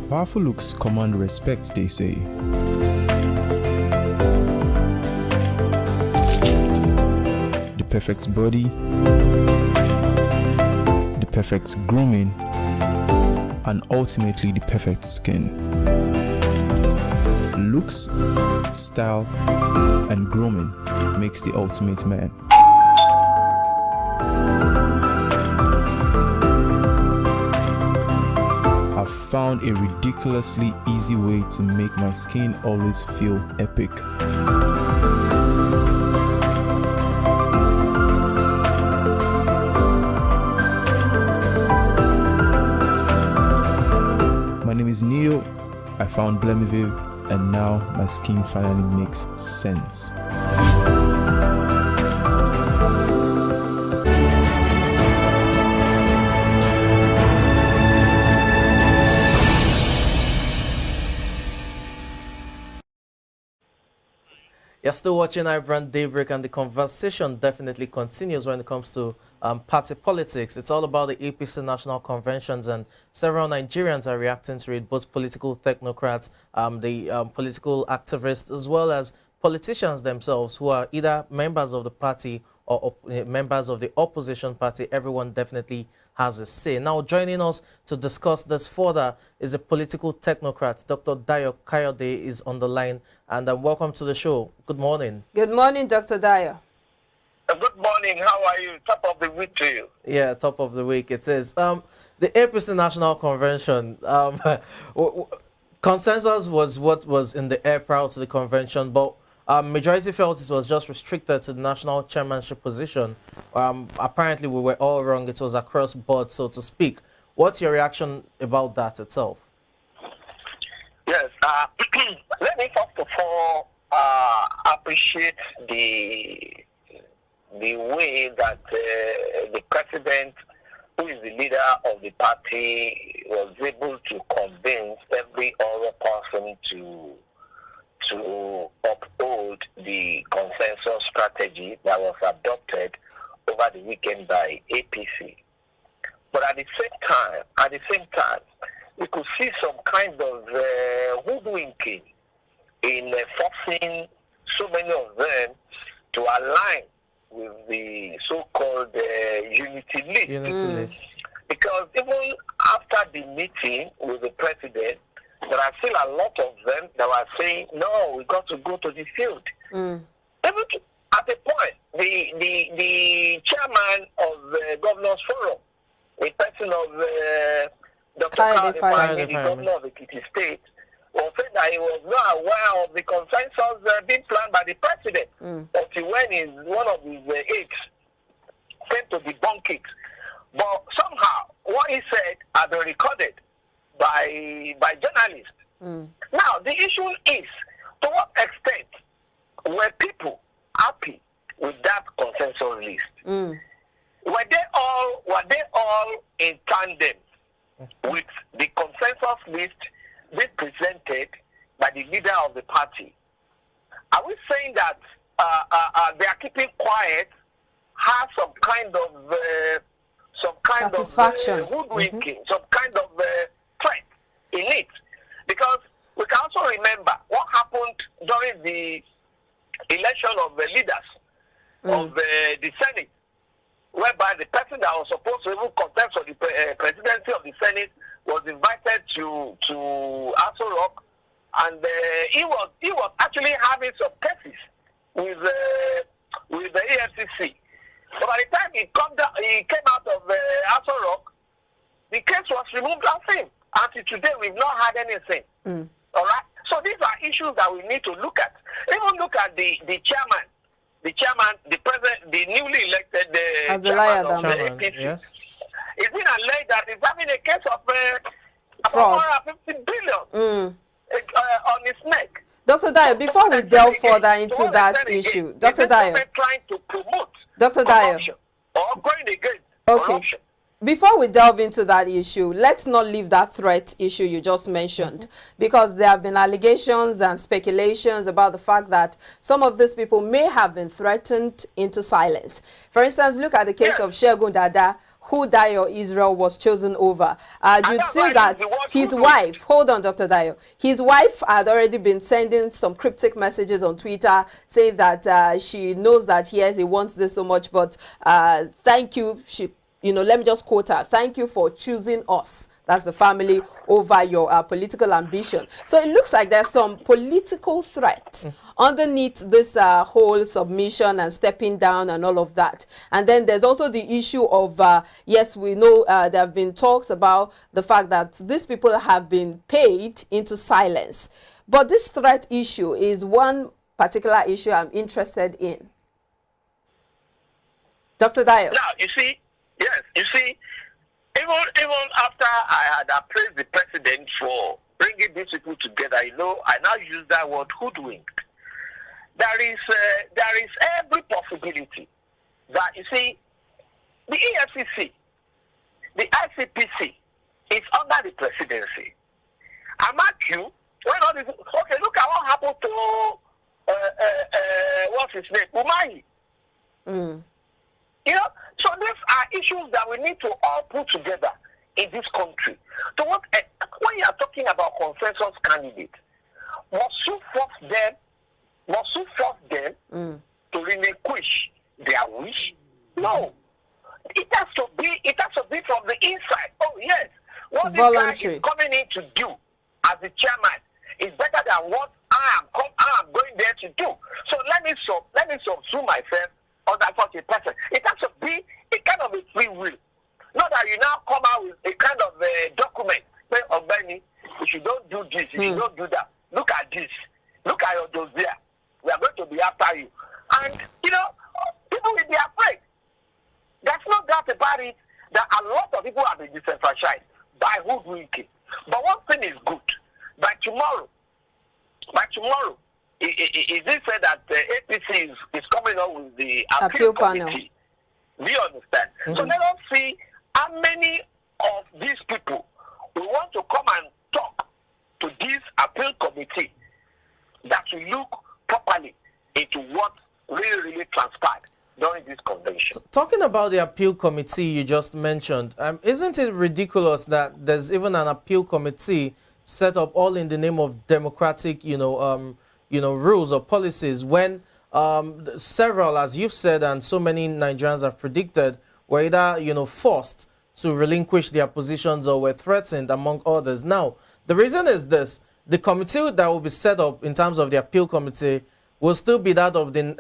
Powerful looks command respect, they say. The perfect body, the perfect grooming, and ultimately the perfect skin. Looks, style, and grooming makes the ultimate man. I've found a ridiculously easy way to make my skin always feel epic. My name is Neo. I found Blemiviv, and now my skin finally makes sense. You're still watching iBrand Daybreak, and the conversation definitely continues when it comes to party politics. It's all about the APC national conventions, and several Nigerians are reacting to it, both political technocrats, the political activists, as well as politicians themselves who are either members of the party or members of the opposition party. Everyone definitely has a say. Now, joining us to discuss this further is a political technocrat. Dr. Dayo Kayode is on the line, and welcome to the show. Good morning. Good morning, Dr. Dayo. Good morning. How are you? Top of the week to you. Yeah, top of the week it is. The APC National Convention, consensus was what was in the air prior to the convention, but majority felt it was just restricted to the national chairmanship position. Apparently, we were all wrong. It was across board, so to speak. What's your reaction about that itself? Yes. Let me first of all appreciate the way that the president, who is the leader of the party, was able to convince every other person to uphold the consensus strategy that was adopted over the weekend by APC. But at the same time, we could see some kind of hoodwinking in forcing so many of them to align with the so-called unity list. Because even after the meeting with the president, there are still a lot of them that were saying, no, we got to go to the field. Even at the point, the chairman of the Governors Forum, the person of Dr. Kayode, the governor of Ekiti State, was saying that he was not aware of the consensus being planned by the president until when one of his aides came to debunk it. But somehow, what he said had been recorded by journalists. Now, the issue is, to what extent were people happy with that consensus list? Were they all in tandem with the consensus list being presented by the leader of the party? Are we saying that they are keeping quiet, has some kind of satisfaction, hoodwinking, some kind of threat in it? Because we can also remember what happened during the election of the leaders of the Senate, whereby the person that was supposed to even contest for the presidency of the Senate was invited to Aso Rock, and he was actually having some cases with the EFCC. But by the time he came out of Aso Rock, the case was removed off him. Until today, we've not had anything. All right. So these are issues that we need to look at. Even look at the chairman, the president, the newly elected chairman of the APC. Yes. It's been alleged that he's having a case of fraud, 450 billion on his neck. Dr. Dayo, before we delve further into that issue, Dr. Dayo, trying to promote Dr. Dayo, or going against corruption. Before we delve into that issue, let's not leave that threat issue you just mentioned, because there have been allegations and speculations about the fact that some of these people may have been threatened into silence. For instance, look at the case of Segun Dada, who Dayo Israel was chosen over. You'd see that his hoodwink. wife, hold on, Dr. Dayo, his wife had already been sending some cryptic messages on Twitter saying that she knows that, yes, he wants this so much, but thank you, let me just quote her, thank you for choosing us. That's the family over your political ambition. So it looks like there's some political threat underneath this whole submission and stepping down and all of that. And then there's also the issue of, yes, we know there have been talks about the fact that these people have been paid into silence. But this threat issue is one particular issue I'm interested in. Dr. Dayo. Now, you see, even after I had appraised the president for bringing these people together, I now use that word hoodwinked. There is every possibility that, you see, the EFCC, the ICPC is under the presidency. I mark you, look at what happened to, what's his name, Umahi. So these are issues that we need to all put together in this country. So when you are talking about consensus candidates, must you force them to relinquish their wish? No. It has to be from the inside. Oh yes. What this guy is coming in to do as the chairman is better than what I am going there to do. So let me subsume myself on that 40%. It has to be a kind of a free will. Not that you now come out with a kind of a document saying, oh, Benny, if you don't do this, if you don't do that, look at this. Look at your dossier. We are going to be after you. And, people will be afraid. There's no doubt about it that a lot of people have been disenfranchised by hoodwinking. But one thing is good. By tomorrow, it is said that the APC is coming up with the appeal committee. Do you understand? So let us see how many of these people we want to come and talk to this appeal committee that will look properly into what really transpired during this convention. Talking about the appeal committee you just mentioned, isn't it ridiculous that there's even an appeal committee set up all in the name of democratic, rules or policies when several, as you've said, and so many Nigerians have predicted, were either, forced to relinquish their positions or were threatened, among others. Now, the reason is this. The committee that will be set up in terms of the appeal committee will still be that of the,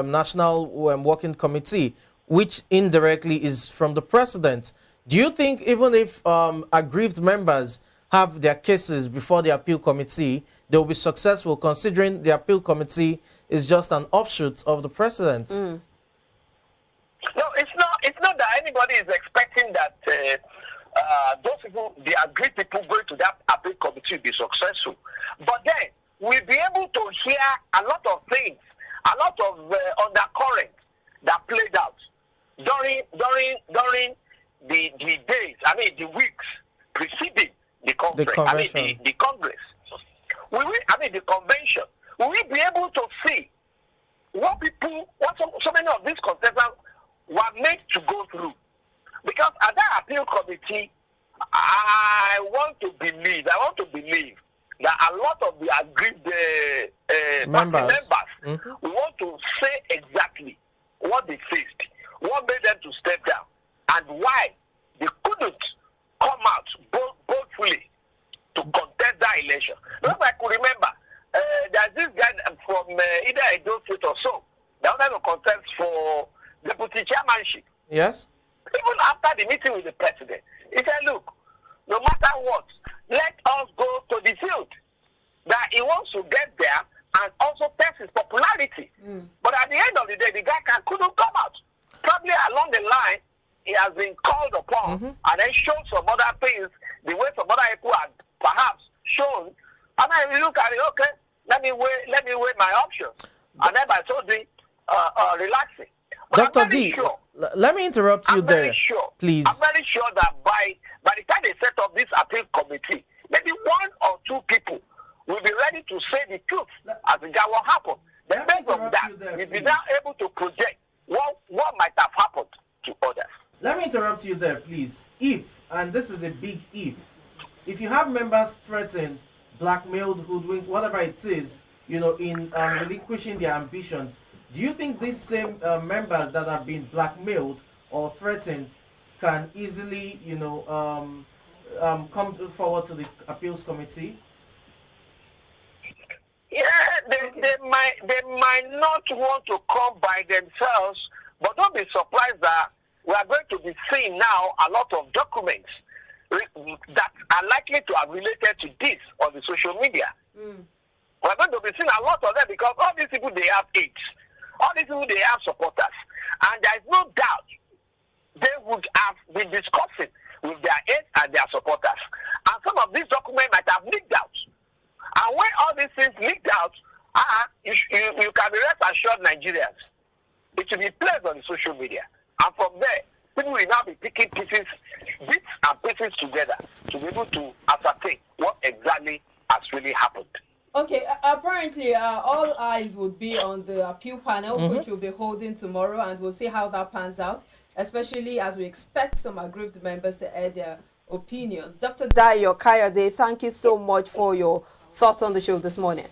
National Working Committee, which indirectly is from the president. Do you think even if aggrieved members have their cases before the appeal committee, they will be successful, considering the appeal committee is just an offshoot of the president? No, it's not that anybody is expecting that those people, the aggrieved people going to that appeal committee will be successful. But then we'll be able to hear a lot of things, a lot of undercurrents that played out during the days, the weeks preceding the conference, the Congress. The convention. We will be able to see what so many of these contestants were made to go through. Because at that appeal committee, I want to believe that a lot of the aggrieved members want to say exactly what they faced, what made them to step down, and why they couldn't come out boldly to contest that election. Because I could remember, there's this guy from either Edo State or so, that wanted to contest for deputy chairmanship. Yes. Even after the meeting with the president, he said, look, no matter what, let us go to the field. That he wants to get there and also test his popularity. But at the end of the day, the guy couldn't come out. Probably along the line, he has been called upon and then shown some other things, the way some other people had perhaps shown. And I look at it, okay, let me weigh my options. And then by so doing, relaxing. But Dr. D, let me interrupt you there, please. I'm very sure that by the time they set up this appeal committee, maybe one or two people will be ready to say the truth as regard what happened. Then based on that, we'll be now able to project what might have happened to others. Let me interrupt you there, please. If, and this is a big if you have members threatened, blackmailed, hoodwinked, whatever it is, in relinquishing their ambitions, do you think these same members that have been blackmailed or threatened can easily, come forward to the appeals committee? Yeah, they might not want to come by themselves, but don't be surprised that we are going to be seeing now a lot of documents that are likely to have related to this on the social media. We're going to be seeing a lot of them because all these people, they have aides. All these people, they have supporters. And there is no doubt they would have been discussing with their aides and their supporters. And some of these documents might have leaked out. And when all these things leaked out, you can be rest assured, Nigerians, it will be placed on the social media. And from there, people will now be picking bits and pieces together to be able to ascertain what exactly has really happened. Okay, apparently all eyes would be on the appeal panel, which we'll be holding tomorrow, and we'll see how that pans out, especially as we expect some aggrieved members to air their opinions. Dr. Dayo Kayode, thank you so much for your thoughts on the show this morning.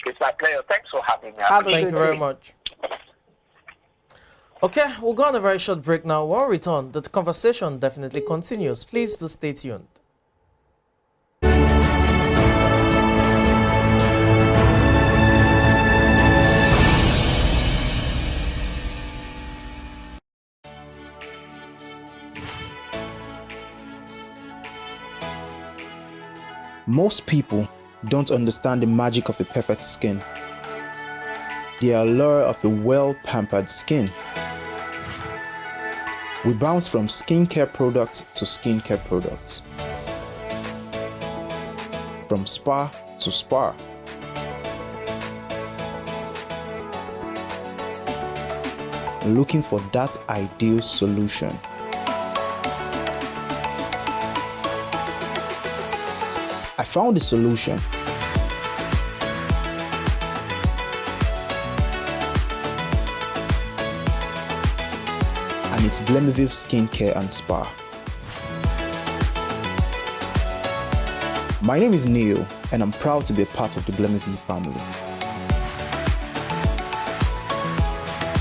It's my pleasure. Thanks for having me. Thank you very much. Okay, we'll go on a very short break now. When we return, the conversation definitely continues. Please do stay tuned. Most people don't understand the magic of a perfect skin, the allure of a well-pampered skin. We bounce from skincare products to skincare products, from spa to spa. Looking for that ideal solution. I found the solution. And it's Blemiville Skincare and Spa. My name is Neil, and I'm proud to be a part of the Blemiville family.